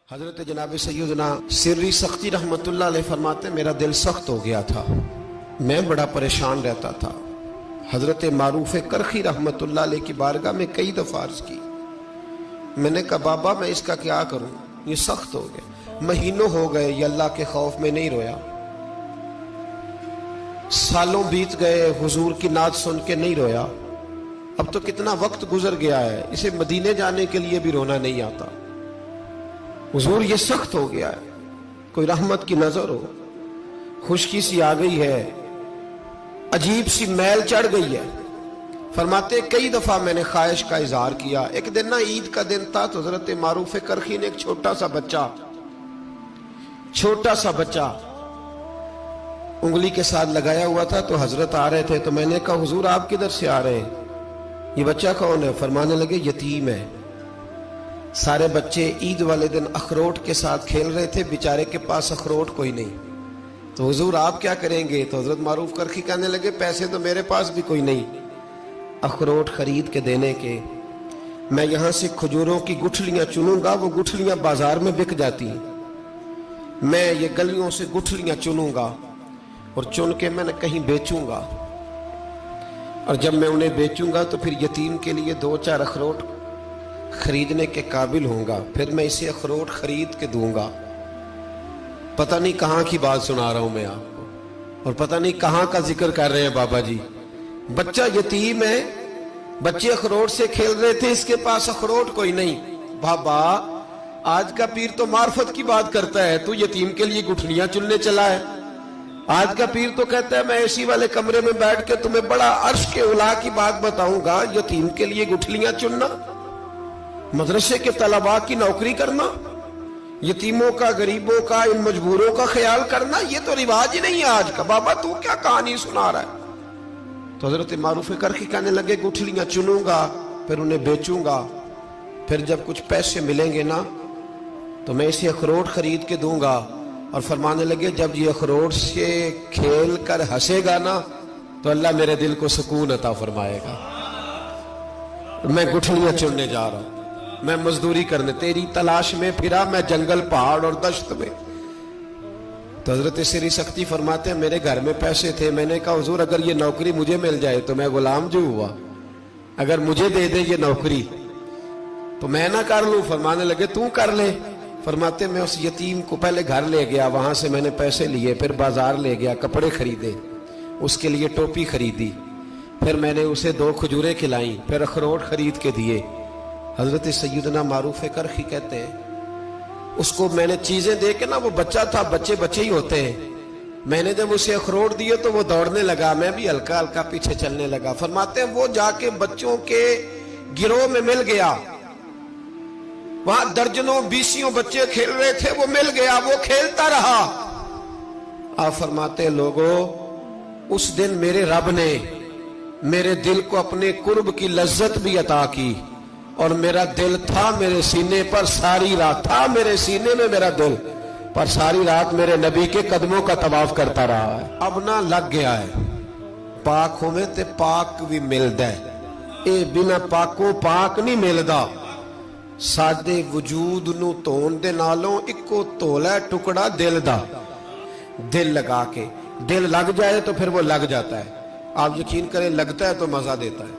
حضرت جناب سیدنا سری سختی رحمت اللہ علیہ فرماتے میرا دل سخت ہو گیا تھا، میں بڑا پریشان رہتا تھا۔ حضرت معروف کرخی رحمت اللہ علیہ کی بارگاہ میں کئی دفعہ عرض کی، میں نے کہا بابا میں اس کا کیا کروں، یہ سخت ہو گیا، مہینوں ہو گئے یہ اللہ کے خوف میں نہیں رویا، سالوں بیت گئے حضور کی نعت سن کے نہیں رویا، اب تو کتنا وقت گزر گیا ہے، اسے مدینے جانے کے لیے بھی رونا نہیں آتا، حضور یہ سخت ہو گیا ہے، کوئی رحمت کی نظر ہو، خشکی سی آ گئی ہے، عجیب سی میل چڑھ گئی ہے۔ فرماتے کئی دفعہ میں نے خواہش کا اظہار کیا۔ ایک دن نا عید کا دن تھا تو حضرت معروف کرخی نے ایک چھوٹا سا بچہ انگلی کے ساتھ لگایا ہوا تھا، تو حضرت آ رہے تھے، تو میں نے کہا حضور آپ کدھر سے آ رہے ہیں، یہ بچہ کون ہے؟ فرمانے لگے یتیم ہے۔ سارے بچے عید والے دن اخروٹ کے ساتھ کھیل رہے تھے، بیچارے کے پاس اخروٹ کوئی نہیں، تو حضور آپ کیا کریں گے؟ تو حضرت معروف کرخی کہنے لگے پیسے تو میرے پاس بھی کوئی نہیں اخروٹ خرید کے دینے کے، میں یہاں سے کھجوروں کی گٹھلیاں چنوں گا، وہ گٹھلیاں بازار میں بک جاتی ہیں، میں یہ گلیوں سے گٹھلیاں چنوں گا اور چن کے میں نے کہیں بیچوں گا، اور جب میں انہیں بیچوں گا تو پھر یتیم کے لیے 2-4 اخروٹ خریدنے کے قابل ہوں گا، پھر میں اسے اخروٹ خرید کے دوں گا۔ پتہ نہیں کہاں کی بات سنا رہا ہوں میں آپ کو، اور پتہ نہیں کہاں کا ذکر کر رہے ہیں بابا جی۔ بچہ یتیم ہے، بچے اخروٹ سے کھیل رہے تھے، اس کے پاس اخروٹ کوئی نہیں۔ بابا آج کا پیر تو معرفت کی بات کرتا ہے، تو یتیم کے لیے گٹھلیاں چننے چلا ہے۔ آج کا پیر تو کہتا ہے میں اسی والے کمرے میں بیٹھ کے تمہیں بڑا عرش کے اعلیٰ کی بات بتاؤں گا، یتیم کے لیے گٹھلیاں چننا، مدرسے کے طلباء کی نوکری کرنا، یتیموں کا، غریبوں کا، ان مجبوروں کا خیال کرنا، یہ تو رواج ہی نہیں ہے آج کا۔ بابا تو کیا کہانی سنا رہا ہے؟ تو حضرت معروف کرخی کہنے لگے گٹھلیاں چنوں گا، پھر انہیں بیچوں گا، پھر جب کچھ پیسے ملیں گے نا تو میں اسے اخروٹ خرید کے دوں گا، اور فرمانے لگے جب یہ اخروٹ سے کھیل کر ہنسے گا نا تو اللہ میرے دل کو سکون عطا فرمائے گا۔ میں گٹھلیاں چننے جا رہا ہوں، میں مزدوری کرنے، تیری تلاش میں پھرا میں جنگل، پہاڑ اور دشت میں۔ تو حضرت سری سختی فرماتے ہیں میرے گھر میں پیسے تھے، میں نے کہا حضور اگر یہ نوکری مجھے مل جائے تو میں غلام جو ہوا، اگر مجھے دے دے یہ نوکری تو میں نہ کر لوں؟ فرمانے لگے تو کر لے۔ فرماتے میں اس یتیم کو پہلے گھر لے گیا، وہاں سے میں نے پیسے لیے، پھر بازار لے گیا، کپڑے خریدے، اس کے لیے ٹوپی خریدی، پھر میں نے اسے 2 کھجوریں کھلائیں، پھر اخروٹ خرید کے دیے۔ حضرت سیدنا معروف کرخی کہتے ہیں اس کو میں نے چیزیں دے کے نا، وہ بچہ تھا، بچے ہی ہوتے ہیں، میں نے جب اسے اخروٹ دیے تو وہ دوڑنے لگا، میں بھی ہلکا ہلکا پیچھے چلنے لگا۔ فرماتے ہیں وہ جا کے بچوں کے گروہ میں مل گیا، وہاں درجنوں 20 بچے کھیل رہے تھے، وہ مل گیا، وہ کھیلتا رہا۔ آپ فرماتے ہیں لوگوں اس دن میرے رب نے میرے دل کو اپنے قرب کی لذت بھی عطا کی، اور میرا دل تھا میرے سینے پر ساری رات، تھا میرے سینے میں میرا دل، پر ساری رات میرے نبی کے قدموں کا طواف کرتا رہا ہے۔ اب نہ لگ گیا ہے، پاک ہوئے تے پاک بھی ملدا ہے، اے بنا پاکوں پاک نہیں ملدا۔ سادے وجود نو تون دے نالوں اکو تولا ہے ٹکڑا دل دا، دل لگا کے، دل لگ جائے تو پھر وہ لگ جاتا ہے۔ آپ یقین کریں لگتا ہے تو مزہ دیتا ہے،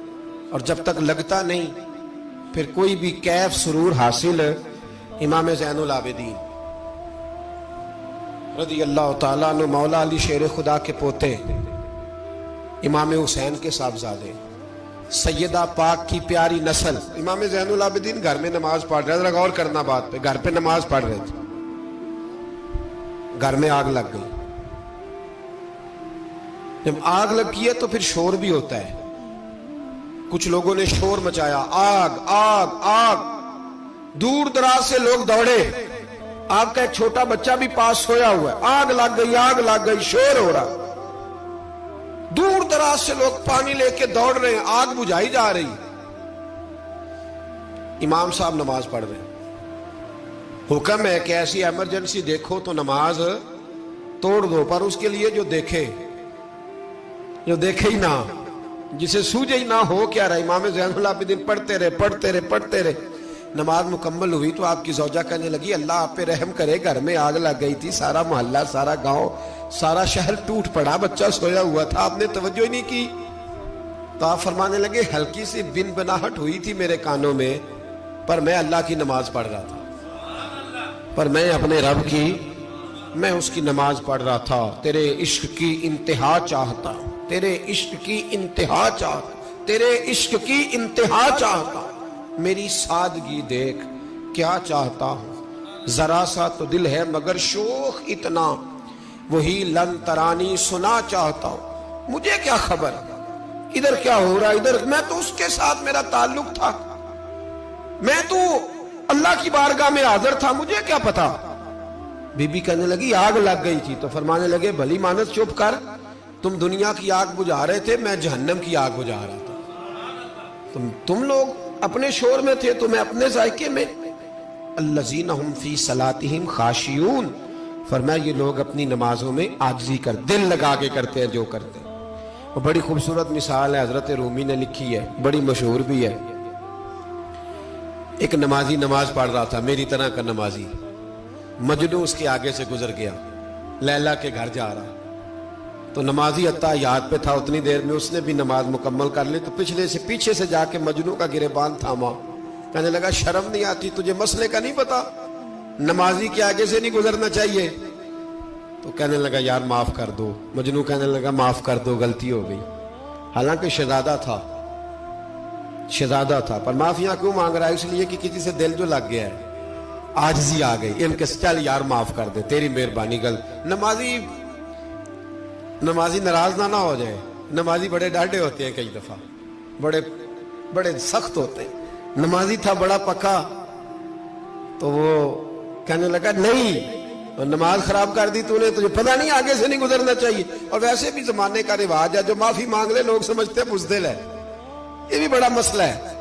اور جب تک لگتا نہیں پھر کوئی بھی کیف سرور حاصل۔ امام زین العابدین رضی اللہ تعالیٰ عنہ مولا علی شیر خدا کے پوتے، امام حسین کے صاحبزادے، سیدہ پاک کی پیاری نسل، امام زین العابدین گھر میں نماز پڑھ رہے تھے، غور کرنا بات پہ، گھر پہ نماز پڑھ رہے تھے، گھر میں آگ لگ گئی۔ جب آگ لگی ہے تو پھر شور بھی ہوتا ہے، کچھ لوگوں نے شور مچایا، آگ آگ آگ، دور دراز سے لوگ دوڑے، آپ کا ایک چھوٹا بچہ بھی پاس سویا ہوا ہے، آگ لگ گئی، شور ہو رہا، دور دراز سے لوگ پانی لے کے دوڑ رہے ہیں، آگ بجھائی جا رہی، امام صاحب نماز پڑھ رہے ہیں، حکم ہے کہ ایسی ایمرجنسی دیکھو تو نماز توڑ دو، پر اس کے لیے جو دیکھے ہی نہ، جسے سوجے ہی نہ ہو کیا رہا۔ امام زین العابدین پڑھتے رہے، نماز مکمل ہوئی تو آپ کی زوجہ کہنے لگی اللہ آپ پہ رحم کرے، گھر میں آگ لگ گئی تھی، سارا محلہ، سارا گاؤں، سارا شہر ٹوٹ پڑا، بچہ سویا ہوا تھا، آپ نے توجہ ہی نہیں کی۔ تو آپ فرمانے لگے ہلکی سی بن بناہٹ ہوئی تھی میرے کانوں میں، پر میں اللہ کی نماز پڑھ رہا تھا، پر میں اپنے رب کی، میں اس کی نماز پڑھ رہا تھا، تیرے عشق کی انتہا چاہتا، تیرے عشق کی انتہا چاہتا، تیرے عشق کی انتہا چاہتا، میری سادگی دیکھ کیا چاہتا ہوں، ذرا سا تو دل ہے مگر شوق اتنا، وہی لن ترانی سنا چاہتا ہوں، مجھے کیا خبر ادھر کیا ہو رہا، ادھر میں تو اس کے ساتھ میرا تعلق تھا، میں تو اللہ کی بارگاہ میں حاضر تھا، مجھے کیا پتا۔ بی بی کہنے لگی آگ لگ گئی تھی، تو فرمانے لگے بھلی مانت چپ کر، تم دنیا کی آگ بجھا رہے تھے، میں جہنم کی آگ بجھا رہا تھا، تم لوگ اپنے شور میں تھے تو میں اپنے ذائقے میں۔ الذین ہم فی صلاتہم خاشعون، فرمایا یہ لوگ اپنی نمازوں میں عاجزی کر دل لگا کے کرتے ہیں جو کرتے ہیں۔ وہ بڑی خوبصورت مثال ہے، حضرت رومی نے لکھی ہے، بڑی مشہور بھی ہے۔ ایک نمازی نماز پڑھ رہا تھا، میری طرح کا نمازی، مجنو اس کے آگے سے گزر گیا، لیلا کے گھر جا رہا، تو نمازی اتحیات پہ تھا، اتنی دیر میں اس نے بھی نماز مکمل کر لی، تو پیچھے سے جا کے مجنو کا گریبان تھاما، کہنے لگا شرم نہیں آتی تجھے، مسئلے کا نہیں پتا، نمازی کے آگے سے نہیں گزرنا چاہیے؟ تو کہنے لگا یار معاف کر دو، مجنو کہنے لگا معاف کر دو، غلطی ہو گئی، حالانکہ شہزادہ تھا، پر معافیاں کیوں مانگ رہا ہے؟ اس لیے کہ کسی سے دل جو لگ گیا ہے، عاجزی آ گئی، ان کے چل یار معاف کر دے، تیری مہربانی، نمازی ناراض نہ ہو جائے، نمازی بڑے ڈاڈے ہوتے ہیں، کئی دفعہ بڑے سخت ہوتے ہیں، نمازی تھا بڑا پکا، تو وہ کہنے لگا نہیں، نماز خراب کر دی تو نے، تجھے پتہ نہیں آگے سے نہیں گزرنا چاہیے، اور ویسے بھی زمانے کا رواج ہے، جو معافی مانگ لے لوگ سمجھتے ہیں بزدل ہے، یہ بھی بڑا مسئلہ ہے۔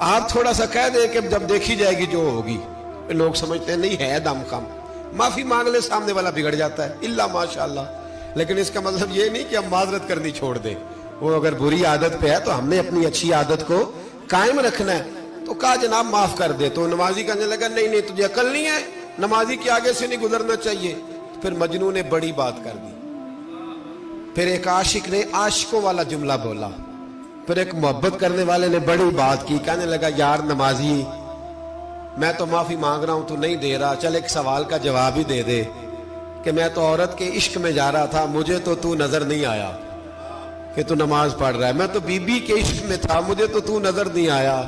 آپ تھوڑا سا کہہ دیں کہ جب دیکھی جائے گی جو ہوگی، لوگ سمجھتے ہیں نہیں ہے دم کم، معافی مانگ لے سامنے والا بگڑ جاتا ہے، الا ماشاءاللہ، لیکن اس کا مطلب یہ نہیں کہ ہم معذرت کرنی چھوڑ دیں، وہ اگر بری عادت پہ ہے تو ہم نے اپنی اچھی عادت کو قائم رکھنا ہے، تو کہا جناب معاف کر دے، تو نمازی کہنے لگا نہیں تجھے عقل نہیں ہے، نمازی کے آگے سے نہیں گزرنا چاہیے۔ پھر مجنو نے بڑی بات کر دی، پھر ایک عاشق نے عاشقوں والا جملہ بولا، پھر ایک محبت کرنے والے نے بڑی بات کی، کہنے لگا یار نمازی میں تو معافی مانگ رہا ہوں تو نہیں دے رہا، چل ایک سوال کا جواب ہی دے دے کہ میں تو عورت کے عشق میں جا رہا تھا، مجھے تو نظر نہیں آیا کہ تو نماز پڑھ رہا ہے، میں تو بی بی کے عشق میں تھا، مجھے تو نظر نہیں آیا،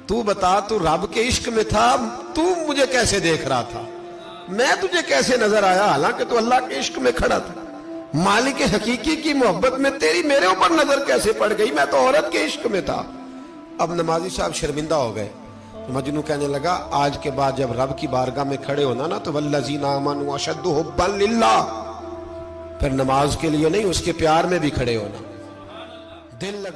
تو بتا تو رب کے عشق میں تھا، تو مجھے کیسے دیکھ رہا تھا، میں تجھے کیسے نظر آیا، حالانکہ تو اللہ کے عشق میں کھڑا تھا، مالک حقیقی کی محبت میں تیری میرے اوپر نظر کیسے پڑ گئی، میں تو عورت کے عشق میں تھا۔ اب نمازی صاحب شرمندہ ہو گئے، مجنو کہنے لگا آج کے بعد جب رب کی بارگاہ میں کھڑے ہونا نا، تو والذین آمنوا اشد حبا للہ، پھر نماز کے لیے نہیں، اس کے پیار میں بھی کھڑے ہونا، دل لگ